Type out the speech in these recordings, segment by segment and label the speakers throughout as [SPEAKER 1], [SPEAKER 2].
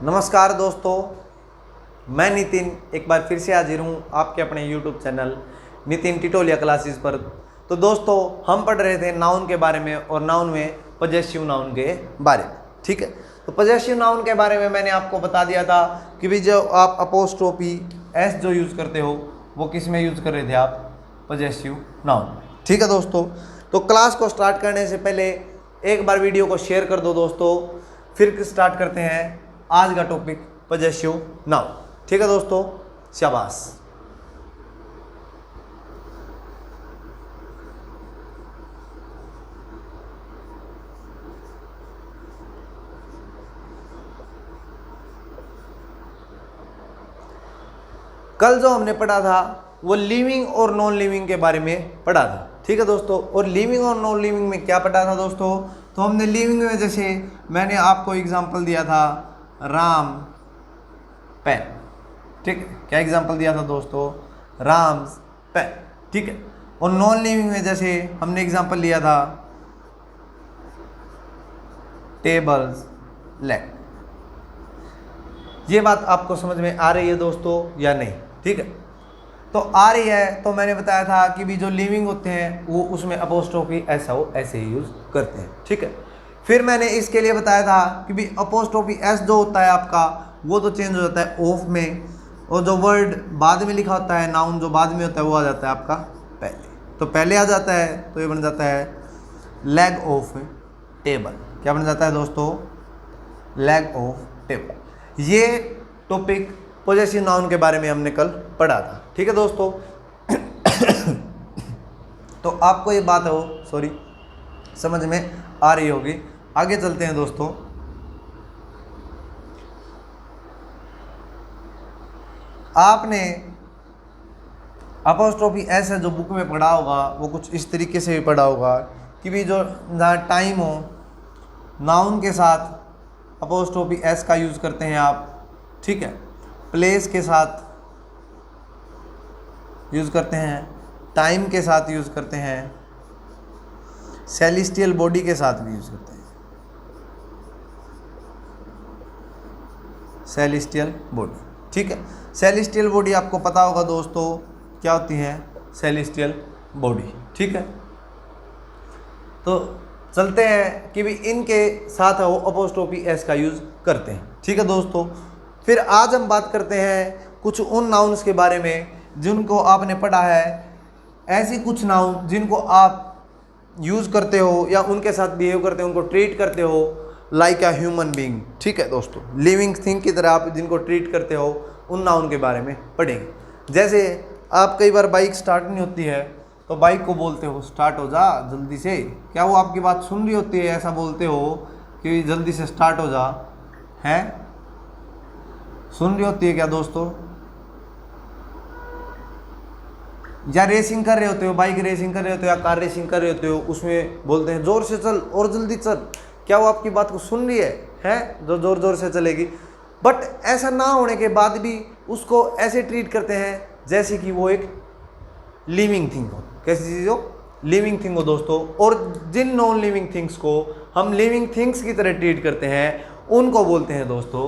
[SPEAKER 1] नमस्कार दोस्तों, मैं नितिन एक बार फिर से हाजिर हूँ आपके अपने YouTube चैनल नितिन टिटोलिया क्लासेस पर। तो दोस्तों, हम पढ़ रहे थे नाउन के बारे में और नाउन में पजेसिव नाउन के बारे में। ठीक है, तो पजेसिव नाउन के बारे में मैंने आपको बता दिया था कि भी जो आप अपोस्ट्रोफी एस जो यूज़ करते हो वो किस में यूज़ कर रहे थे आप, पजेसिव नाउन। ठीक है दोस्तों, तो क्लास को स्टार्ट करने से पहले एक बार वीडियो को शेयर कर दो दोस्तों। फिर स्टार्ट करते हैं आज का टॉपिक पजेसिव नाउन। ठीक है दोस्तों, शाबाश। कल जो हमने पढ़ा था वो लिविंग और नॉन लिविंग के बारे में पढ़ा था। ठीक है दोस्तों, और लिविंग और नॉन लिविंग में क्या पढ़ा था दोस्तों? तो हमने लिविंग में जैसे मैंने आपको एग्जांपल दिया था राम पेन। ठीक है, क्या एग्जांपल दिया था दोस्तों? राम पेन। ठीक है, और नॉन लिविंग में जैसे हमने एग्जांपल लिया था टेबल्स लेग। ये बात आपको समझ में आ रही है दोस्तों या नहीं? ठीक है, तो आ रही है। तो मैंने बताया था कि भी जो लिविंग होते हैं वो उसमें अपोस्ट्रोफी ऐसा हो ऐसे ही यूज करते हैं। ठीक है, फिर मैंने इसके लिए बताया था कि भी अपोस्ट्रोफी एस जो होता है आपका वो तो चेंज हो जाता है ऑफ में, और जो वर्ड बाद में लिखा होता है नाउन जो बाद में होता है वो आ जाता है आपका पहले। तो पहले आ जाता है तो ये बन जाता है लेग ऑफ टेबल। क्या बन जाता है दोस्तों? Leg of table. ये टॉपिक पॉजेसिव नाउन के बारे में हमने कल पढ़ा था। ठीक है दोस्तों, तो आपको ये बात समझ में आ रही होगी। आगे चलते हैं दोस्तों। आपने अपोस्ट्रोफी एस है जो बुक में पढ़ा होगा वो कुछ इस तरीके से भी पढ़ा होगा कि भी जो टाइम हो नाउन के साथ अपोस्ट्रोफी एस का यूज़ करते हैं आप। ठीक है, प्लेस के साथ यूज़ करते हैं, टाइम के साथ यूज़ करते हैं, सेलेस्टियल बॉडी के साथ भी यूज़ करते हैं। सेलेस्टियल बॉडी, ठीक है। सेलेस्टियल बॉडी आपको पता होगा दोस्तों क्या होती है सेलेस्टियल बॉडी। ठीक है, तो चलते हैं कि भी इनके साथ वो अपोस्ट्रोफी एस का यूज़ करते हैं। ठीक है दोस्तों, फिर आज हम बात करते हैं कुछ उन नाउन्स के बारे में जिनको आपने पढ़ा है। ऐसी कुछ नाउन जिनको आप यूज़ करते हो या उनके साथ बिहेव करते हो, उनको ट्रीट करते हो लाइक अ ह्यूमन बीइंग। ठीक है दोस्तों, लिविंग थिंग की तरह आप जिनको ट्रीट करते हो उन नाउन के बारे में पढ़ेंगे। जैसे आप कई बार बाइक स्टार्ट नहीं होती है तो बाइक को बोलते हो स्टार्ट हो जा जल्दी से। क्या वो आपकी बात सुन रही होती है? ऐसा बोलते हो कि जल्दी से स्टार्ट हो जा, है सुन रही होती है क्या दोस्तों? या रेसिंग कर रहे होते हो, बाइक रेसिंग कर रहे होते हो या कार रेसिंग कर रहे होते हो, उसमें बोलते हैं जोर से चल और जल्दी चल। क्या वो आपकी बात को सुन रही है जो जोर जोर से चलेगी? बट ऐसा ना होने के बाद भी उसको ऐसे ट्रीट करते हैं जैसे कि वो एक लिविंग थिंग हो। कैसी चीज़ हो? लिविंग थिंग हो दोस्तों। और जिन नॉन लिविंग थिंग्स को हम लिविंग थिंग्स की तरह ट्रीट करते हैं उनको बोलते हैं दोस्तों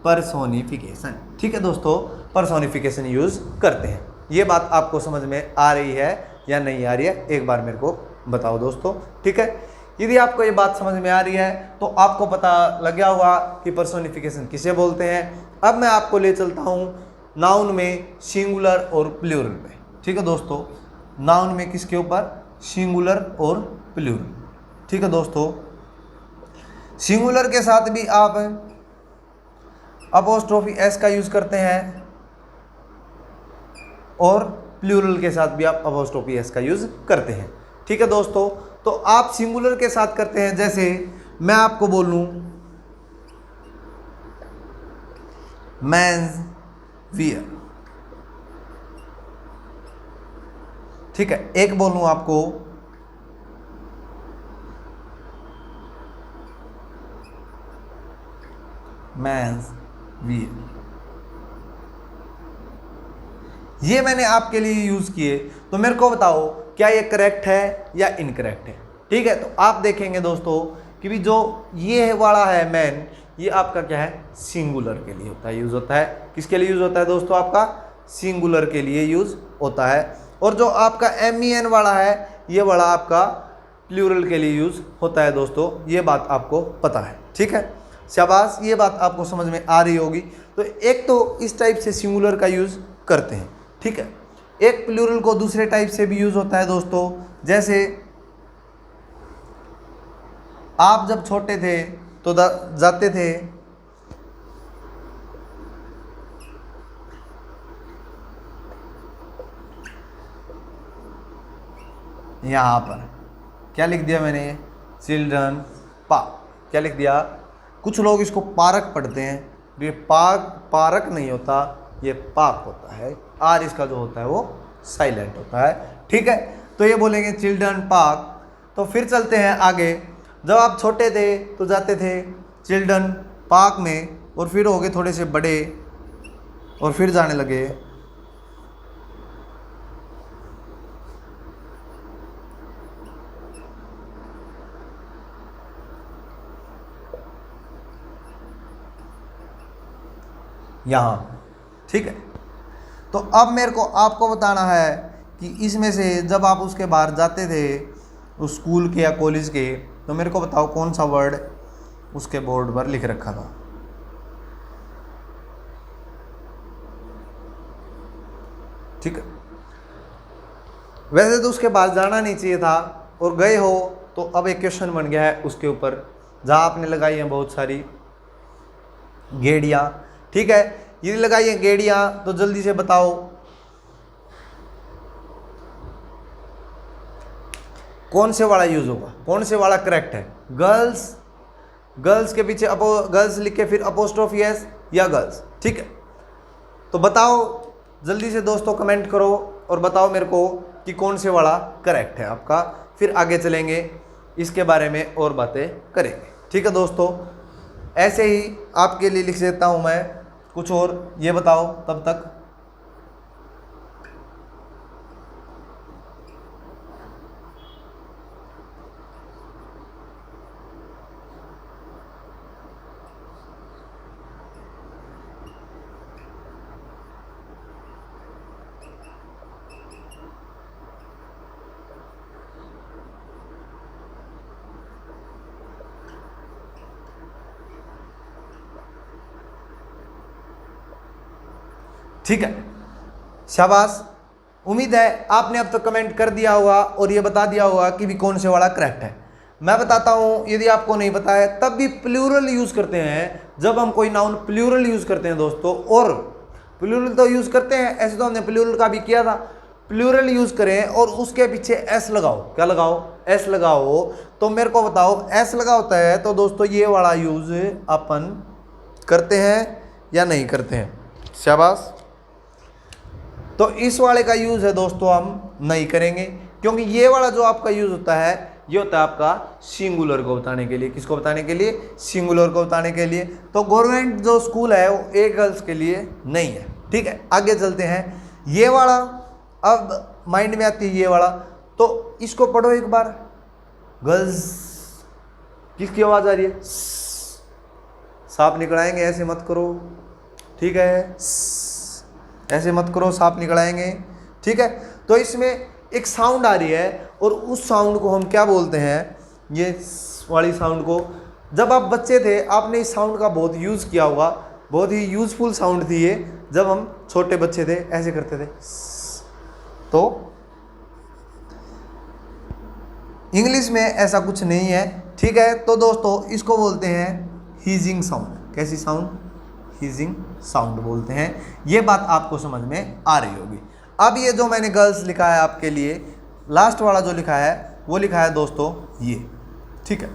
[SPEAKER 1] पर्सोनिफिकेशन। ठीक है दोस्तों, पर्सोनिफिकेशन यूज़ करते हैं। ये बात आपको समझ में आ रही है या नहीं आ रही है? एक बार मेरे को बताओ दोस्तों। ठीक है, यदि आपको ये बात समझ में आ रही है तो आपको पता लग गया होगा कि पर्सोनिफिकेशन किसे बोलते हैं। अब मैं आपको ले चलता हूँ नाउन में सिंगुलर और प्लूरल में। ठीक है दोस्तों, नाउन में किसके ऊपर? सिंगुलर और प्लूरल। ठीक है दोस्तों, सिंगुलर के साथ भी आप अपोस्ट्रोफी एस का यूज़ करते हैं और प्लूरल के साथ भी आप अपोस्ट्रोफी एस का यूज़ करते हैं। ठीक है दोस्तों, तो आप सिंगुलर के साथ करते हैं। जैसे मैं आपको बोलूं मेंस वियर। ठीक है, एक बोलूं आपको मेंस वियर। ये मैंने आपके लिए यूज़ किए, तो मेरे को बताओ क्या ये करेक्ट है या इनकरेक्ट है। ठीक है, तो आप देखेंगे दोस्तों कि भी जो ये वाला है मैन, ये आपका क्या है, सिंगुलर के लिए होता है, यूज होता है। किसके लिए यूज होता है दोस्तों, आपका सिंगुलर के लिए यूज होता है। और जो आपका MEN वाला है, ये वाला आपका प्लूरल के लिए यूज होता है दोस्तों, ये बात आपको पता है, ठीक है। शाबाश, ये बात आपको समझ में आ रही होगी। तो एक तो इस टाइप से सिंगुलर का यूज करते हैं, ठीक है। एक प्लूरल को दूसरे टाइप से भी यूज होता है दोस्तों, जैसे आप जब छोटे थे तो जाते थे यहाँ पर, क्या लिख दिया मैंने, चिल्ड्रन पार्क, क्या लिख दिया। कुछ लोग इसको पार्क पढ़ते हैं, ये पार्क नहीं होता, ये पार्क होता है। आर इसका जो होता है वो साइलेंट होता है, ठीक है। तो ये बोलेंगे चिल्ड्रन पार्क। तो फिर चलते हैं आगे। जब आप छोटे थे तो जाते थे चिल्ड्रन पार्क में, और फिर हो गए थोड़े से बड़े और फिर जाने लगे यहाँ, ठीक है। तो अब मेरे को आपको बताना है कि इसमें से जब आप उसके बाहर जाते थे उस स्कूल के या कॉलेज के, तो मेरे को बताओ कौन सा वर्ड उसके बोर्ड पर लिख रखा था। ठीक है, वैसे तो उसके पास जाना नहीं चाहिए था और गए हो, तो अब एक क्वेश्चन बन गया है उसके ऊपर, जहाँ आपने लगाई हैं बहुत सारी गेड़ियाँ, ठीक है। ये लगाई हैं गेड़ियाँ, तो जल्दी से बताओ कौन से वाला यूज होगा, कौन से वाला करेक्ट है। गर्ल्स के पीछे गर्ल्स लिख के फिर अपोस्ट्रोफी एस या गर्ल्स, ठीक है। तो बताओ जल्दी से दोस्तों, कमेंट करो और बताओ मेरे को कि कौन से वाला करेक्ट है आपका। फिर आगे चलेंगे, इसके बारे में और बातें करेंगे, ठीक है दोस्तों। ऐसे ही आपके लिए लिख देता हूँ मैं कुछ और, ये बताओ तब तक। ठीक है, शाबाश। उम्मीद है आपने अब तक कमेंट कर दिया होगा और ये बता दिया होगा कि भी कौन से वाला करेक्ट है। मैं बताता हूँ, यदि आपको नहीं पता है तब भी प्लूरल यूज़ करते हैं। जब हम कोई नाउन प्लूरल यूज़ करते हैं दोस्तों, और प्लूरल तो यूज़ करते हैं, ऐसे तो हमने प्लूरल का भी किया था। प्लूरल यूज़ करें और उसके पीछे एस लगाओ, क्या लगाओ, एस लगाओ। तो मेरे को बताओ एस लगा होता है तो दोस्तों ये वाला यूज़ अपन करते हैं या नहीं करते हैं। शाबाश। तो इस वाले का यूज़ है दोस्तों हम नहीं करेंगे, क्योंकि ये वाला जो आपका यूज़ होता है ये होता है आपका सिंगुलर को बताने के लिए। किसको बताने के लिए, सिंगुलर को बताने के लिए। तो गवर्नमेंट जो स्कूल है वो एक गर्ल्स के लिए नहीं है, ठीक है। आगे चलते हैं, ये वाला अब माइंड में आती है, ये वाला तो इसको पढ़ो एक बार। गर्ल्स, किसकी आवाज़ आ रही है, सांप निकलाएंगे, ऐसे मत करो, ठीक है, ऐसे मत करो, सांप निकलाएंगे, ठीक है। तो इसमें एक साउंड आ रही है और उस साउंड को हम क्या बोलते हैं, ये वाली साउंड को। जब आप बच्चे थे आपने इस साउंड का बहुत यूज़ किया होगा, बहुत ही यूज़फुल साउंड थी ये। जब हम छोटे बच्चे थे ऐसे करते थे। तो इंग्लिश में ऐसा कुछ नहीं है, ठीक है। तो दोस्तों इसको बोलते हैं हीजिंग साउंड। कैसी साउंड, हीजिंग साउंड बोलते हैं। ये बात आपको समझ में आ रही होगी। अब ये जो मैंने गर्ल्स लिखा है आपके लिए, लास्ट वाला जो लिखा है वो लिखा है दोस्तों ये, ठीक है।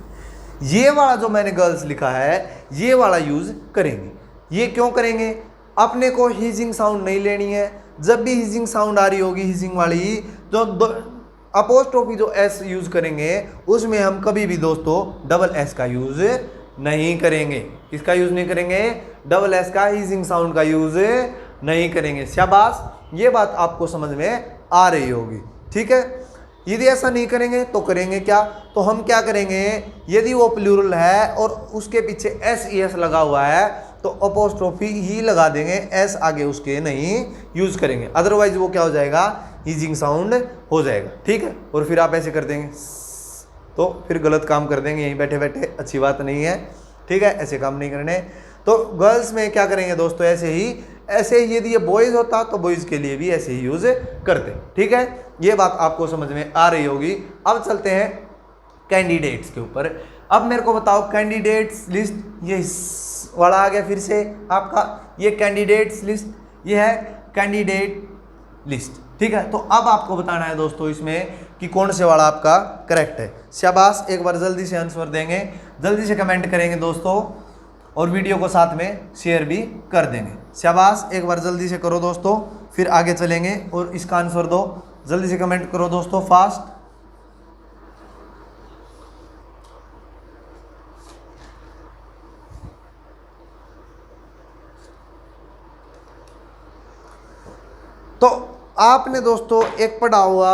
[SPEAKER 1] ये वाला जो मैंने गर्ल्स लिखा है ये वाला यूज़ करेंगे। ये क्यों करेंगे, अपने को हीजिंग साउंड नहीं लेनी है। जब भी हीजिंग साउंड आ रही होगी, हीजिंग वाली, जो अपोस्ट्रोफी जो एस यूज़ करेंगे उसमें हम कभी भी दोस्तों डबल एस का यूज़ नहीं करेंगे। किसका यूज़ नहीं करेंगे, डबल एस का, हीजिंग साउंड का यूज़ नहीं करेंगे। शाबाश, ये बात आपको समझ में आ रही होगी, ठीक है। यदि ऐसा नहीं करेंगे तो करेंगे क्या, तो हम क्या करेंगे, यदि वो प्लूरल है और उसके पीछे एस ई एस लगा हुआ है तो अपोस्ट्रोफी ही लगा देंगे, एस आगे उसके नहीं यूज करेंगे, अदरवाइज वो क्या हो जाएगा, ईजिंग साउंड हो जाएगा। ठीक है, और फिर आप ऐसे कर देंगे तो फिर गलत काम कर देंगे यहीं बैठे बैठे, अच्छी बात नहीं है। ठीक है, ऐसे काम नहीं करने। तो गर्ल्स में क्या करेंगे दोस्तों, ऐसे ही यदि ये बॉयज़ होता तो बॉयज़ के लिए भी ऐसे ही यूज़ करते। ठीक है, ये बात आपको समझ में आ रही होगी। अब चलते हैं कैंडिडेट्स के ऊपर। अब मेरे को बताओ कैंडिडेट्स लिस्ट, ये वाला आ गया फिर से आपका, ये कैंडिडेट्स लिस्ट, ये है कैंडिडेट लिस्ट। ठीक है, तो अब आपको बताना है दोस्तों इसमें कि कौन से वाला आपका करेक्ट है। शाबाश, एक बार जल्दी से आंसर देंगे, जल्दी से कमेंट करेंगे दोस्तों, और वीडियो को साथ में शेयर भी कर देंगे। शाबाश, एक बार जल्दी से करो दोस्तों, फिर आगे चलेंगे और इसका आंसर दो। जल्दी से कमेंट करो दोस्तों, फास्ट। तो आपने दोस्तों एक पढ़ा हुआ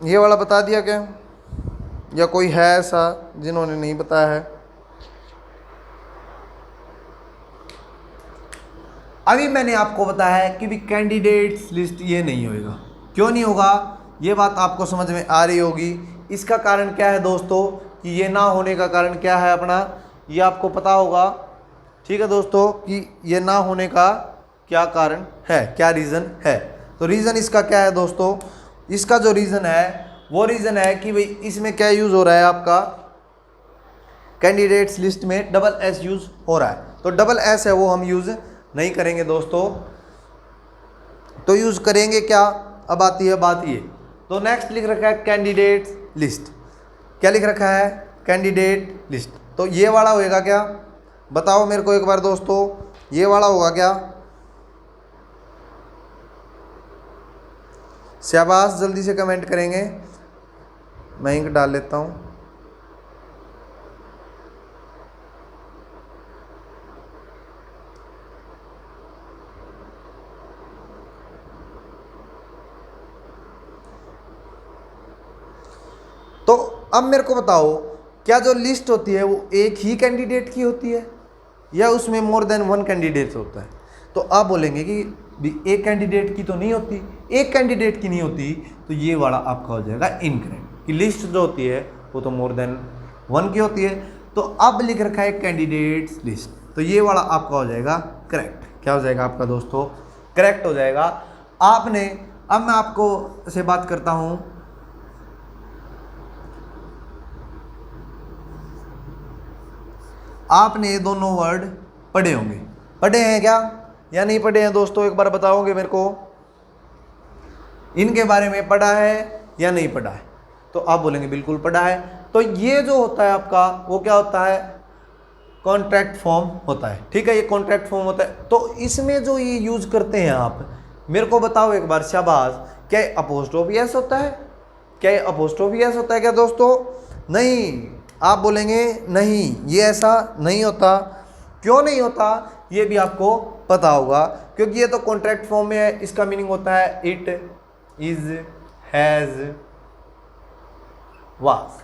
[SPEAKER 1] ये वाला बता दिया क्या, या कोई है ऐसा जिन्होंने नहीं बताया है? अभी मैंने आपको बताया है कि भी कैंडिडेट्स लिस्ट ये नहीं होगा। क्यों नहीं होगा, ये बात आपको समझ में आ रही होगी। इसका कारण क्या है दोस्तों, कि ये ना होने का कारण क्या है अपना, ये आपको पता होगा। ठीक है दोस्तों, कि ये ना होने का क्या कारण है, क्या रीज़न है। तो रीज़न इसका क्या है दोस्तों, इसका जो रीज़न है वो रीज़न है कि भाई इसमें क्या यूज़ हो रहा है, आपका कैंडिडेट्स लिस्ट में डबल एस यूज़ हो रहा है। तो डबल एस है वो हम यूज़ नहीं करेंगे दोस्तों, तो यूज़ करेंगे क्या, अब आती है बात ये। तो नेक्स्ट लिख रखा है कैंडिडेट्स लिस्ट, क्या लिख रखा है, कैंडिडेट लिस्ट। तो ये वाला होएगा क्या, बताओ मेरे को एक बार दोस्तों, ये वाला होगा क्या? शाबाश, जल्दी से कमेंट करेंगे, मैं इंक डाल लेता हूँ। तो अब मेरे को बताओ, क्या जो लिस्ट होती है वो एक ही कैंडिडेट की होती है या उसमें मोर देन वन कैंडिडेट होता है? तो आप बोलेंगे कि भी एक कैंडिडेट की तो नहीं होती, एक कैंडिडेट की नहीं होती, तो ये वाला आपका हो जाएगा इनकरेक्ट, कि लिस्ट जो होती है वो तो मोर देन वन की होती है। तो अब लिख रखा है कैंडिडेट्स लिस्ट, तो ये वाला आपका हो जाएगा करेक्ट। क्या हो जाएगा आपका दोस्तों, करेक्ट हो जाएगा। आपने, अब मैं आपको से बात करता हूँ, आपने ये दोनों वर्ड पढ़े होंगे, पढ़े हैं क्या या नहीं पढ़े हैं दोस्तों, एक बार बताओगे मेरे को, इनके बारे में पढ़ा है या नहीं पढ़ा है? तो आप बोलेंगे बिल्कुल पढ़ा है। तो ये जो होता है आपका वो क्या होता है, कॉन्ट्रैक्ट फॉर्म होता है। ठीक है, ये कॉन्ट्रैक्ट फॉर्म होता है। तो इसमें जो ये यूज करते हैं आप, मेरे को बताओ एक बार, शाबाश, क्या अपोस्ट्रोफी एस होता है? क्या अपोस्ट्रोफी एस होता है क्या दोस्तों? नहीं, आप बोलेंगे नहीं, ये ऐसा नहीं होता। क्यों नहीं होता, ये भी आपको पता होगा, क्योंकि ये तो कॉन्ट्रैक्ट फॉर्म में है। इसका मीनिंग होता है इट, इज, हैज, वाज।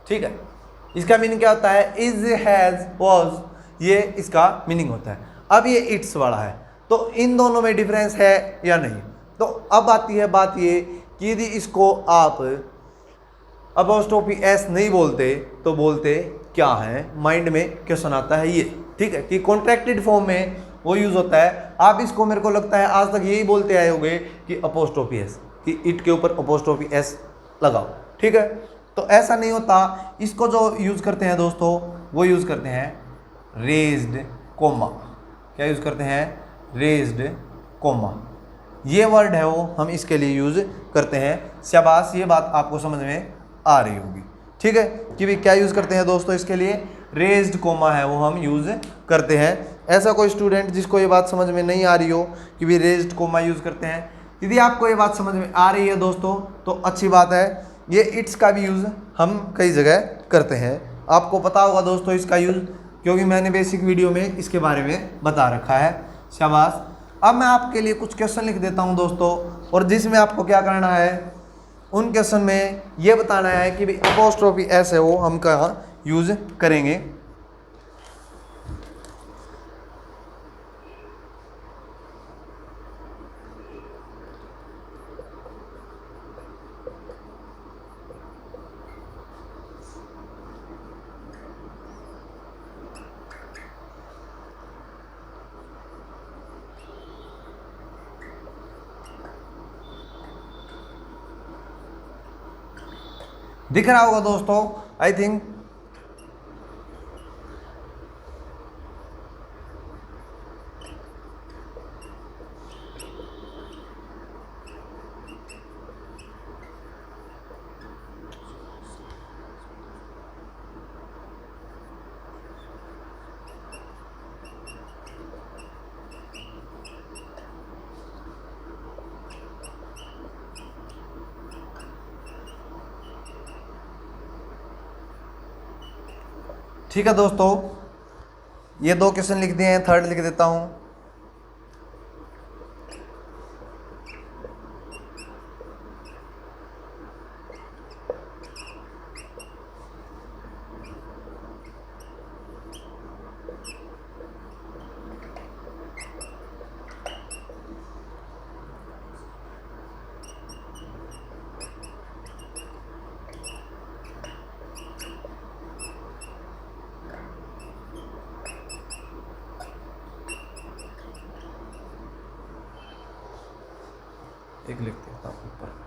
[SPEAKER 1] ठीक है, इसका मीनिंग क्या होता है, इज, हैज, वाज, ये इसका मीनिंग होता है। अब ये इट्स वाला है, तो इन दोनों में डिफरेंस है या नहीं? तो अब आती है बात ये कि यदि इसको आप अपोस्ट्रोफी एस नहीं बोलते तो बोलते क्या है, माइंड में क्वेश्चन आता है ये। ठीक है, कि कॉन्ट्रैक्टेड फॉर्म में वो यूज होता है। आप इसको, मेरे को लगता है आज तक यही बोलते आए होंगे कि अपोस्ट्रोफी एस, कि इट के ऊपर अपोस्ट्रोफी एस लगाओ। ठीक है, तो ऐसा नहीं होता। इसको जो यूज करते हैं दोस्तों, वो यूज करते हैं रेज्ड कोमा। क्या यूज करते हैं, रेज्ड कोमा, ये वर्ड है वो हम इसके लिए यूज करते हैं। शाबाश, ये बात आपको समझ में आ रही होगी। ठीक है, कि भी क्या यूज करते हैं दोस्तों इसके लिए, रेज्ड कोमा है वो हम यूज करते हैं। ऐसा कोई स्टूडेंट जिसको ये बात समझ में नहीं आ रही हो कि भी रेज्ड कोमा यूज करते हैं, यदि आपको ये बात समझ में आ रही है दोस्तों तो अच्छी बात है। ये इट्स का भी यूज हम कई जगह करते हैं, आपको पता होगा दोस्तों इसका यूज, क्योंकि मैंने बेसिक वीडियो में इसके बारे में बता रखा है। शाबाश। अब मैं आपके लिए कुछ क्वेश्चन लिख देता हूं दोस्तों, और जिसमें आपको क्या करना है, उन क्वेश्चन में ये बताना है कि भाई अपोस्ट्रोफी एस है वो हम कहाँ यूज करेंगे। दिख रहा होगा दोस्तों, आई थिंक। ठीक है दोस्तों, ये 2 क्वेश्चन लिख दिए हैं, थर्ड लिख देता हूं। एक लिख देता हूं ऊपर।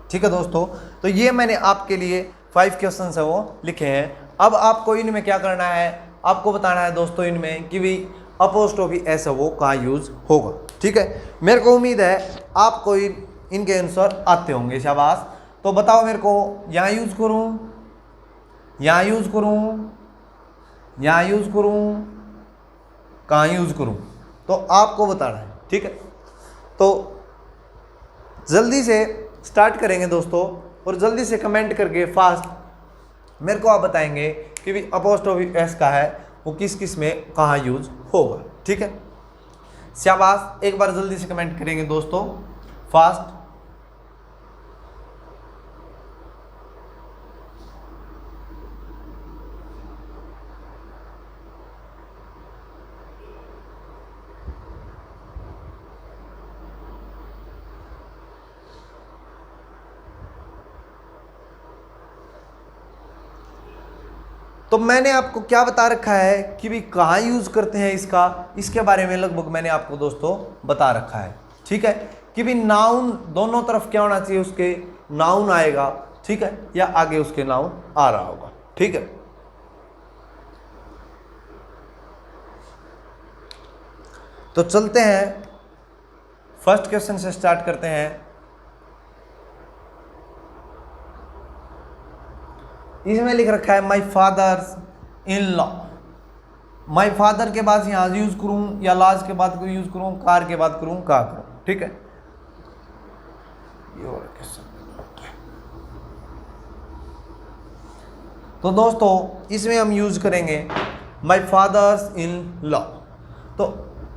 [SPEAKER 1] ठीक है दोस्तों, तो ये मैंने आपके लिए 5 क्वेश्चन है वो लिखे हैं। अब आपको इनमें क्या करना है, आपको बताना है दोस्तों इनमें कि भी अपोस्ट्रोफी एस है वो कहाँ यूज होगा। ठीक है, मेरे को उम्मीद है आपको इनके आंसर आते होंगे, शाबाश। तो बताओ मेरे को, यहाँ यूज करूँ, यहाँ यूज करूँ, यहाँ यूज करूँ, कहाँ यूज करूँ, तो आपको बताना है। ठीक है, तो जल्दी से स्टार्ट करेंगे दोस्तों, और जल्दी से कमेंट करके फास्ट मेरे को आप बताएंगे कि भी अपोस्ट्रोफी एस का है वो किस किस में कहाँ यूज होगा। ठीक है, शाबाश, एक बार जल्दी से कमेंट करेंगे दोस्तों फास्ट। तो मैंने आपको क्या बता रखा है कि भी कहाँ यूज करते हैं इसका, इसके बारे में लगभग मैंने आपको दोस्तों बता रखा है। ठीक है, कि भी नाउन दोनों तरफ क्या होना चाहिए, उसके नाउन आएगा। ठीक है, या आगे उसके नाउन आ रहा होगा। ठीक है, तो चलते हैं, फर्स्ट क्वेश्चन से स्टार्ट करते हैं। इसमें लिख रखा है my father's in law. My father के बाद यहाँ यूज करूँ या लाज के बाद यूज करूँ, कार के बाद करूँ, का करूँ। ठीक है, तो दोस्तों इसमें हम यूज करेंगे माई फादर्स इन लॉ। तो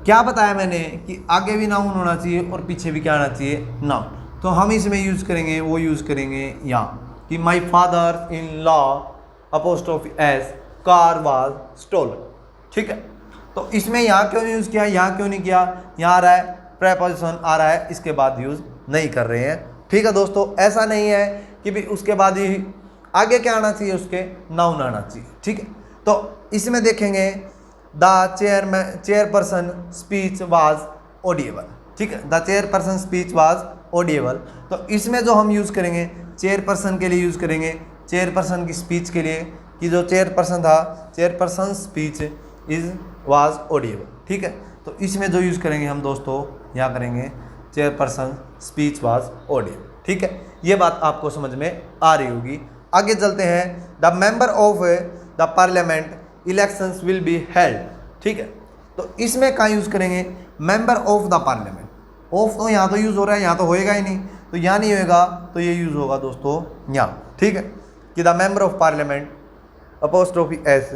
[SPEAKER 1] क्या बताया मैंने कि आगे भी नाउन होना चाहिए और पीछे भी क्या होना चाहिए, नाउन। तो हम इसमें यूज करेंगे, वो यूज करेंगे यहाँ कि my father in law apostrophe s car was stolen. ठीक है, तो इसमें यहाँ क्यों यूज़ किया, यहाँ क्यों नहीं किया, यहाँ आ रहा है प्रेपोजिशन आ रहा है इसके बाद यूज़ नहीं कर रहे हैं। ठीक है दोस्तों, ऐसा नहीं है कि भी उसके बाद ही आगे क्या आना चाहिए, उसके नाउन आना चाहिए। ठीक है, तो इसमें देखेंगे the chairperson speech was audible. ठीक है, the chairperson speech was audible. तो इसमें जो हम यूज़ करेंगे चेयरपर्सन के लिए यूज़ करेंगे, चेयरपर्सन की स्पीच के लिए कि जो चेयरपर्सन था, chairperson speech is was audible. ठीक है, तो इसमें जो यूज़ करेंगे हम दोस्तों यहाँ करेंगे चेयरपर्सन स्पीच वाज ऑडिएबल। ठीक है, ये बात आपको समझ में आ रही होगी। आगे चलते हैं, the member of the parliament elections will be held. ठीक है, तो इसमें कहाँ यूज़ करेंगे, member of the parliament. Of तो यहाँ तो यूज़ हो रहा है, यहाँ तो होएगा ही नहीं, तो यहाँ नहीं होएगा, तो ये यूज़ होगा दोस्तों यहाँ। ठीक है, कि the member of parliament apostrophe s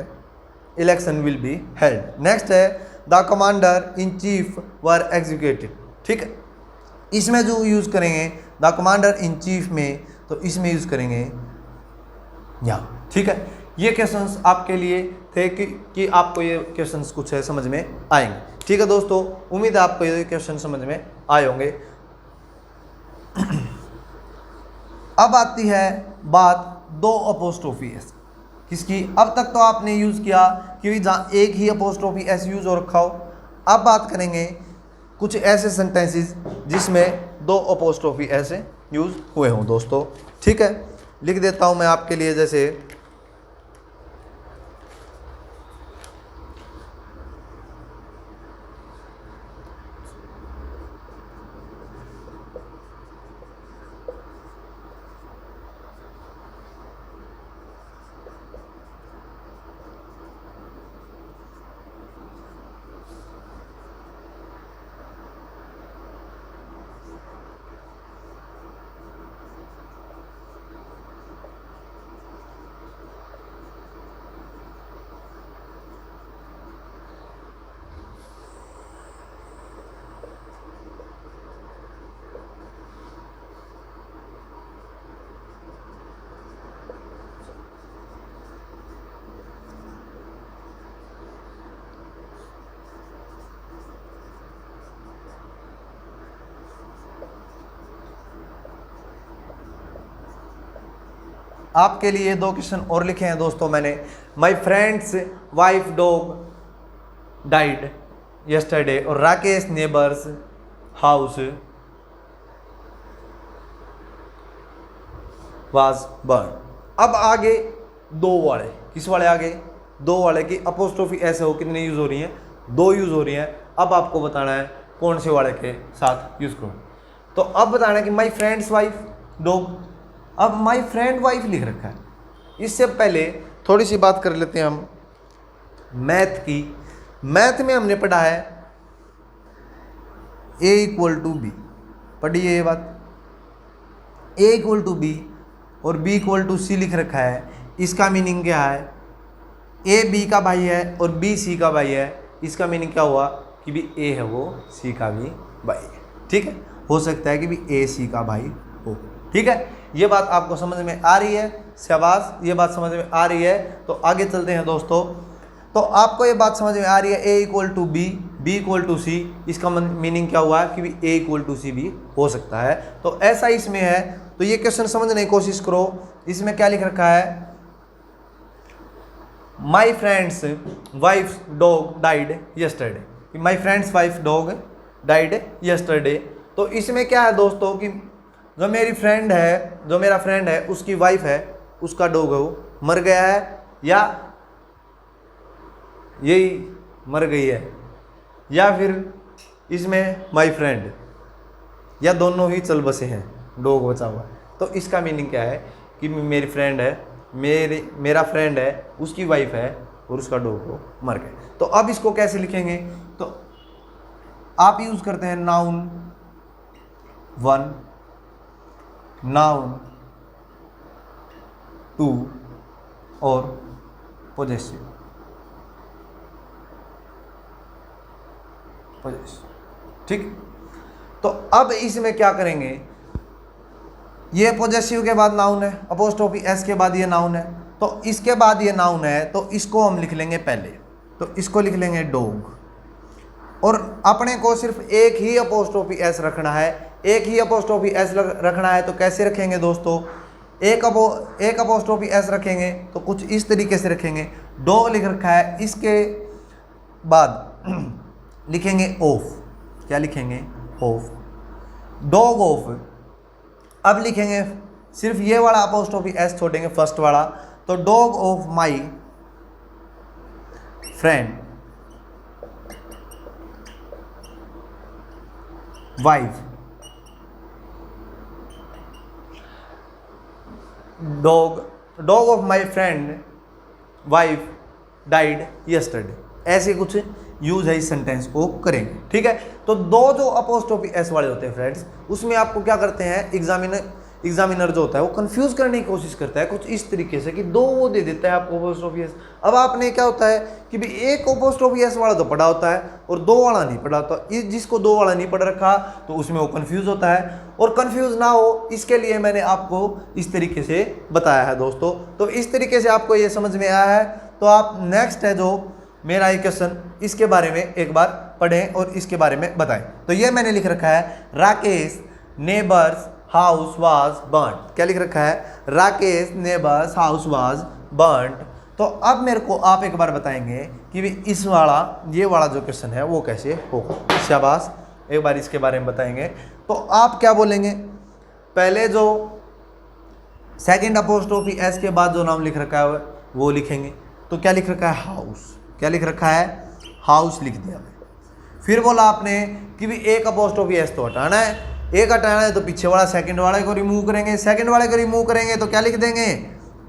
[SPEAKER 1] election will be held. Next है the commander in chief were executed. ठीक है, इसमें जो यूज़ करेंगे द कमांडर इन चीफ में, तो इसमें यूज़ करेंगे यहाँ। ठीक है, ये क्वेश्चंस आपके लिए थे कि आपको ये क्वेश्चंस कुछ है समझ में आएंगे। ठीक है दोस्तों, उम्मीद है आपको ये क्वेश्चन समझ में आए होंगे। अब आती है बात दो अपोस्ट्रोफी एस किसकी। अब तक तो आपने यूज़ किया कि जहाँ एक ही अपोस्ट्रोफी एस यूज़ हो रखा हो। अब बात करेंगे कुछ ऐसे सेंटेंसेस जिसमें दो अपोस्ट्रोफी ऐसे यूज़ हुए हों दोस्तों। ठीक है, लिख देता हूँ मैं आपके लिए, जैसे आपके लिए दो क्वेश्चन और लिखे हैं दोस्तों मैंने। My friends wife dog died yesterday और Rakesh neighbours house was burn. अब आगे दो वाले, किस वाले आगे, दो वाले की अपोस्ट्रोफी ऐसे हो कितने यूज़ हो रही हैं, दो यूज़ हो रही हैं। अब आपको बताना है कौन से वाले के साथ यूज़ करूँ। तो अब बताना है कि माई फ्रेंड्स वाइफ डॉग। अब माई फ्रेंड वाइफ लिख रखा है। इससे पहले थोड़ी सी बात कर लेते हैं हम मैथ की। मैथ में हमने पढ़ा है a = b, पढ़िए ये बात, a = b और b = c लिख रखा है। इसका मीनिंग क्या है, a b का भाई है और b c का भाई है। इसका मीनिंग क्या हुआ कि भी a है वो c का भी भाई है। ठीक है, हो सकता है कि भी a c का भाई हो। ठीक है, ये बात आपको समझ में आ रही है, शाबाश, ये बात समझ में आ रही है। तो आगे चलते हैं दोस्तों। तो आपको ये बात समझ में आ रही है a = b, b = c। इसका मीनिंग क्या हुआ कि भी a = c भी हो सकता है। तो ऐसा इसमें है। तो ये क्वेश्चन समझने की कोशिश करो। इसमें क्या लिख रखा है, माई friends wife dog died yesterday. माई friends wife dog died yesterday. तो इसमें क्या है दोस्तों कि जो मेरी फ्रेंड है, जो मेरा फ्रेंड है, उसकी वाइफ है, उसका डॉग है वो मर गया है, या यही मर गई है, या फिर इसमें माई फ्रेंड, या दोनों ही चल बसे हैं, डॉग बचा हुआ है। तो इसका मीनिंग क्या है कि मेरी फ्रेंड है, मेरा फ्रेंड है, उसकी वाइफ है और उसका डॉग को मर गया। तो अब इसको कैसे लिखेंगे, तो आप यूज़ करते हैं नाउन 1, नाउन 2 और पोजेसिव। ठीक, तो अब इसमें क्या करेंगे, ये पोजेसिव के बाद नाउन है, अपोस्ट्रोफी एस के बाद ये नाउन है, तो इसके बाद ये नाउन है, तो इसको हम लिख लेंगे पहले। तो इसको लिख लेंगे डॉग और अपने को सिर्फ एक ही अपोस्ट्रोफी एस रखना है, एक ही अपोस्ट्रोफी एस रखना है। तो कैसे रखेंगे दोस्तों, एक अपोस्ट्रोफी एस रखेंगे तो कुछ इस तरीके से रखेंगे। डॉग लिख रखा है, इसके बाद लिखेंगे ऑफ। क्या लिखेंगे? Of, dog of. अब लिखेंगे सिर्फ ये वाला अपोस्ट्रोफी एस छोड़ेंगे, फर्स्ट वाला। तो dog of my friend wife, dog of my friend wife died yesterday. ऐसे कुछ यूज है इस सेंटेंस को करेंगे, ठीक है। तो दो जो अपोस्ट्रोफी एस वाले होते हैं फ्रेंड्स, उसमें आपको क्या करते हैं, एग्जामिनर जो होता है वो कंफ्यूज करने की कोशिश करता है कुछ इस तरीके से कि दो वो दे देता है आपको अपोस्ट्रोफी एस। अब आपने क्या होता है कि भी एक अपोस्ट्रोफी एस वाला तो पढ़ा होता है और दो वाला नहीं पढ़ा होता। जिसको दो वाला नहीं पढ़ रखा तो उसमें वो कंफ्यूज होता है, और कंफ्यूज ना हो इसके लिए मैंने आपको इस तरीके से बताया है दोस्तों। तो इस तरीके से आपको ये समझ में आया है। तो आप नेक्स्ट है जो मेरा ये क्वेश्चन, इसके बारे में एक बार पढ़ें और इसके बारे में बताएं। तो ये मैंने लिख रखा है, Rakesh neighbours house was burned. क्या लिख रखा है? Rakesh neighbours house was burned. तो अब मेरे को आप एक बार बताएंगे कि भी इस वाला, ये वाला जो क्वेश्चन है वो कैसे होगा। शाबाश, एक बार इसके बारे में बताएंगे। तो आप क्या बोलेंगे, पहले जो सेकंड अपोस्ट्रोफी एस के बाद जो नाम लिख रखा है वो लिखेंगे। तो क्या लिख रखा है? हाउस। क्या लिख रखा है? हाउस लिख दिया। फिर बोला आपने कि भी एक अपोस्ट्रोफी एस तो हटाना है, एक हटाना है तो पीछे वाला सेकंड वाले को रिमूव करेंगे। सेकंड वाले को रिमूव करेंगे तो क्या लिख देंगे?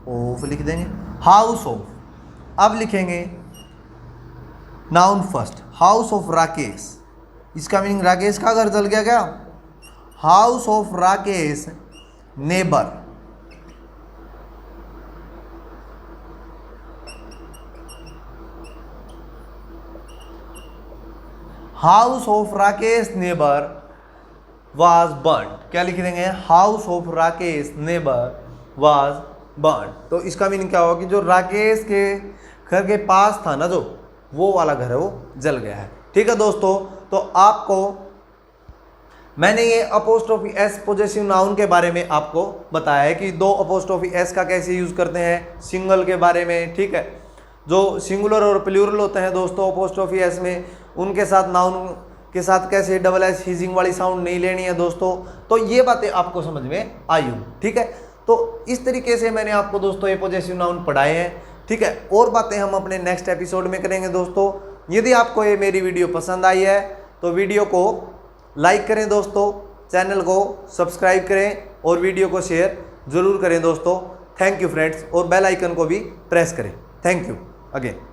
[SPEAKER 1] ऑफ लिख देंगे, हाउस ऑफ। अब लिखेंगे noun first, house of Rakesh. इसका मीनिंग राकेश का घर जल गया क्या? House of Rakesh neighbour. House of Rakesh neighbour was burned. क्या लिख देंगे? House of Rakesh neighbour was burned. तो इसका मीनिंग क्या होगा कि जो राकेश के घर के पास था ना, जो वो वाला घर है वो जल गया है, ठीक है दोस्तों। तो आपको मैंने ये अपोस्ट्रोफी एस पोजेसिव नाउन के बारे में आपको बताया है कि दो अपोस्ट्रोफी एस का कैसे यूज करते हैं, सिंगल के बारे में, ठीक है। जो सिंगुलर और प्लूरल होते हैं दोस्तों अपोस्ट्रोफी एस में, उनके साथ नाउन के साथ कैसे डबल एस हीजिंग वाली साउंड नहीं लेनी है दोस्तों। तो ये बातें आपको समझ में आई होंगी, ठीक है। तो इस तरीके से मैंने आपको दोस्तों ये पोजेसिव नाउन पढ़ाए हैं, ठीक है। और बातें हम अपने नेक्स्ट एपिसोड में करेंगे दोस्तों। यदि आपको ये मेरी वीडियो पसंद आई है तो वीडियो को लाइक करें दोस्तों, चैनल को सब्सक्राइब करें और वीडियो को शेयर ज़रूर करें दोस्तों। थैंक यू फ्रेंड्स, और बेल आइकन को भी प्रेस करें। Thank you again.